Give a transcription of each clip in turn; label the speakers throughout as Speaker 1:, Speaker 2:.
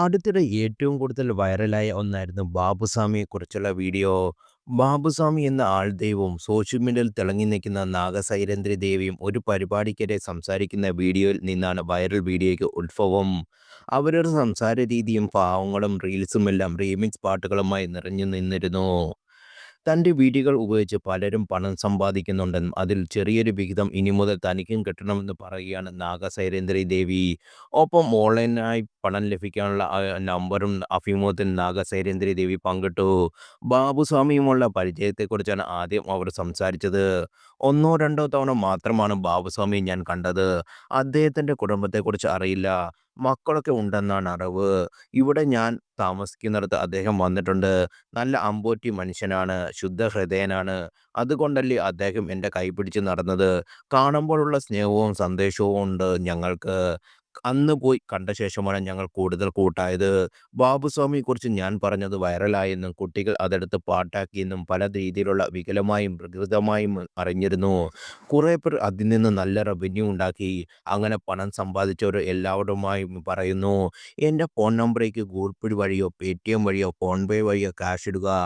Speaker 1: അടുത്തിടെ ഏറ്റവും കൂടുതൽ വൈറലായ ഒന്നായിരുന്നു ബാബുസ്വാമിയെക്കുറിച്ചുള്ള വീഡിയോ. ബാബുസ്വാമി എന്ന ആൾദൈവവും സോഷ്യൽ മീഡിയയിൽ തിളങ്ങി നിൽക്കുന്ന നാഗസൈരന്ധ്രി ദേവിയും ഒരു പരിപാടിക്കിടെ സംസാരിക്കുന്ന വീഡിയോയിൽ നിന്നാണ് വൈറൽ വീഡിയോയ്ക്ക് ഉത്ഭവം. അവരുടെ സംസാര രീതിയും ഭാവങ്ങളും റീൽസുമെല്ലാം റീമിക്സ് പാട്ടുകളുമായി നിറഞ്ഞു നിന്നിരുന്നു. തൻ്റെ വീഡിയോകൾ ഉപയോഗിച്ച് പലരും പണം സമ്പാദിക്കുന്നുണ്ടെന്നും അതിൽ ചെറിയൊരു വിഹിതം ഇനി മുതൽ തനിക്കും കിട്ടണമെന്ന് പറയുകയാണ് നാഗസൈരേന്ദ്രി ദേവി. ഒപ്പം ഓൺലൈനായി പണം ലഭിക്കാനുള്ള നമ്പറും അഭിമുഖത്തിൽ നാഗസൈരേന്ദ്രി ദേവി പങ്കിട്ടു. ബാബുസ്വാമിയുമുള്ള പരിചയത്തെക്കുറിച്ചാണ് ആദ്യം അവർ സംസാരിച്ചത്. ഒന്നോ രണ്ടോ തവണ മാത്രമാണ് ബാബുസ്വാമിയെ ഞാൻ കണ്ടത്. അദ്ദേഹത്തിൻ്റെ കുടുംബത്തെക്കുറിച്ച് അറിയില്ല. മക്കളൊക്കെ ഉണ്ടെന്നാണ് അറിവ്. ഇവിടെ ഞാൻ താമസിക്കുന്നിടത്ത് അദ്ദേഹം വന്നിട്ടുണ്ട്. നല്ല അമ്പോറ്റി മനുഷ്യനാണ്. ശുദ്ധഹൃദയനാണ്. അതുകൊണ്ടല്ലേ അദ്ദേഹം എൻ്റെ കൈപിടിച്ച് നടന്നത്. കാണുമ്പോഴുള്ള സ്നേഹവും സന്ദേശവും ഉണ്ട് ഞങ്ങൾക്ക്. അന്ന് പോയി കണ്ട ശേഷമാണ് ഞങ്ങൾ കൂടുതൽ കൂട്ടായത്. ബാബുസ്വാമിയെക്കുറിച്ച് ഞാൻ പറഞ്ഞത് വൈറലായെന്നും കുട്ടികൾ അതെടുത്ത് പാട്ടാക്കിയെന്നും പല രീതിയിലുള്ള വികലമായും പ്രകൃതമായും അറിഞ്ഞിരുന്നു. കുറേ പേർ അതിൽ നിന്ന് നല്ല റവന്യൂ ഉണ്ടാക്കി. അങ്ങനെ പണം സമ്പാദിച്ചവർ എല്ലാവരുമായും പറയുന്നു, എൻ്റെ ഫോൺ നമ്പറേക്ക് ഗൂഗിൾ പേ വഴിയോ പേടിഎം വഴിയോ ഫോൺ പേ വഴിയോ ക്യാഷ് ഇടുക.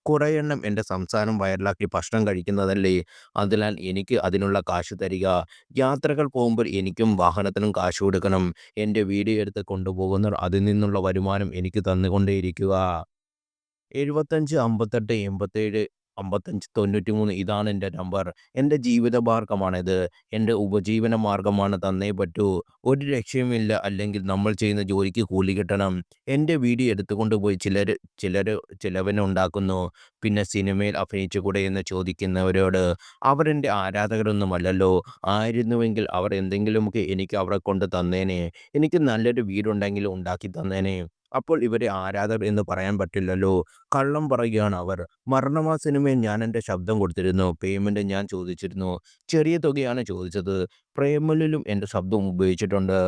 Speaker 1: കുറേ എണ്ണം എൻ്റെ സംസാരം വൈറലാക്കി ഭക്ഷണം കഴിക്കുന്നതല്ലേ. അതിനാൽ എനിക്ക് അതിനുള്ള കാശ് തരിക. യാത്രകൾ പോകുമ്പോൾ എനിക്കും വാഹനത്തിനും കാശ് കൊടുക്കണം. എൻ്റെ വീഡിയോ എടുത്ത് കൊണ്ടുപോകുന്നവർ അതിൽ നിന്നുള്ള വരുമാനം എനിക്ക് തന്നുകൊണ്ടേയിരിക്കുക. 75 58 87 55 93 ഇതാണ് എൻ്റെ നമ്പർ. എൻ്റെ ജീവിതമാർഗ്ഗമാണിത്. എൻ്റെ ഉപജീവന മാർഗ്ഗമാണ്. തന്നേ പറ്റൂ. ഒരു രക്ഷയുമില്ല. അല്ലെങ്കിൽ നമ്മൾ ചെയ്യുന്ന ജോലിക്ക് കൂലി കിട്ടണം. എൻ്റെ വീഡിയോ എടുത്തുകൊണ്ട് പോയി ചിലര് ചിലവിനുണ്ടാക്കുന്നു. പിന്നെ സിനിമയിൽ അഭിനയിച്ചുകൂടെ എന്ന് ചോദിക്കുന്നവരോട് അവരെൻ്റെ ആരാധകരൊന്നുമല്ലല്ലോ. ആയിരുന്നുവെങ്കിൽ അവർ എന്തെങ്കിലുമൊക്കെ എനിക്ക് അവരെ കൊണ്ട് തന്നേനെ. എനിക്ക് നല്ലൊരു വീടുണ്ടെങ്കിൽ ഉണ്ടാക്കി തന്നേനെ. അപ്പോൾ ഇവരെ ആരാധകർ എന്ന് പറയാൻ പറ്റില്ലല്ലോ. കള്ളം പറയുകയാണ് അവർ. മരണമാ സിനിമയിൽ ഞാൻ എൻ്റെ ശബ്ദം കൊടുത്തിരുന്നു. പേയ്മെന്റ് ഞാൻ ചോദിച്ചിരുന്നു. ചെറിയ തുകയാണ് ചോദിച്ചത്. പ്രേമലിലും എൻ്റെ ശബ്ദം ഉപയോഗിച്ചിട്ടുണ്ട്.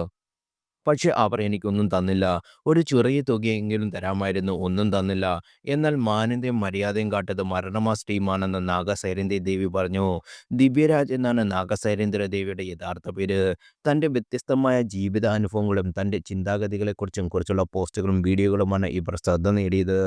Speaker 1: പക്ഷെ അവർ എനിക്കൊന്നും തന്നില്ല. ഒരു ചെറിയ തുകയെങ്കിലും തരാമായിരുന്നു. ഒന്നും തന്നില്ല. എന്നാൽ മാന്യതയും മര്യാദയും കാട്ടത് മരണമാസ് ടീമാണെന്ന് നാഗസൈരന്ധ്രി ദേവി പറഞ്ഞു. ദിവ്യരാജ് എന്നാണ് നാഗസൈരന്ധ്ര ദേവിയുടെ യഥാർത്ഥ പേര്. തൻ്റെ വ്യത്യസ്തമായ ജീവിതാനുഭവങ്ങളും തൻ്റെ ചിന്താഗതികളെക്കുറിച്ചുള്ള പോസ്റ്റുകളും വീഡിയോകളുമാണ് ഇവർ ശ്രദ്ധ നേടിയത്.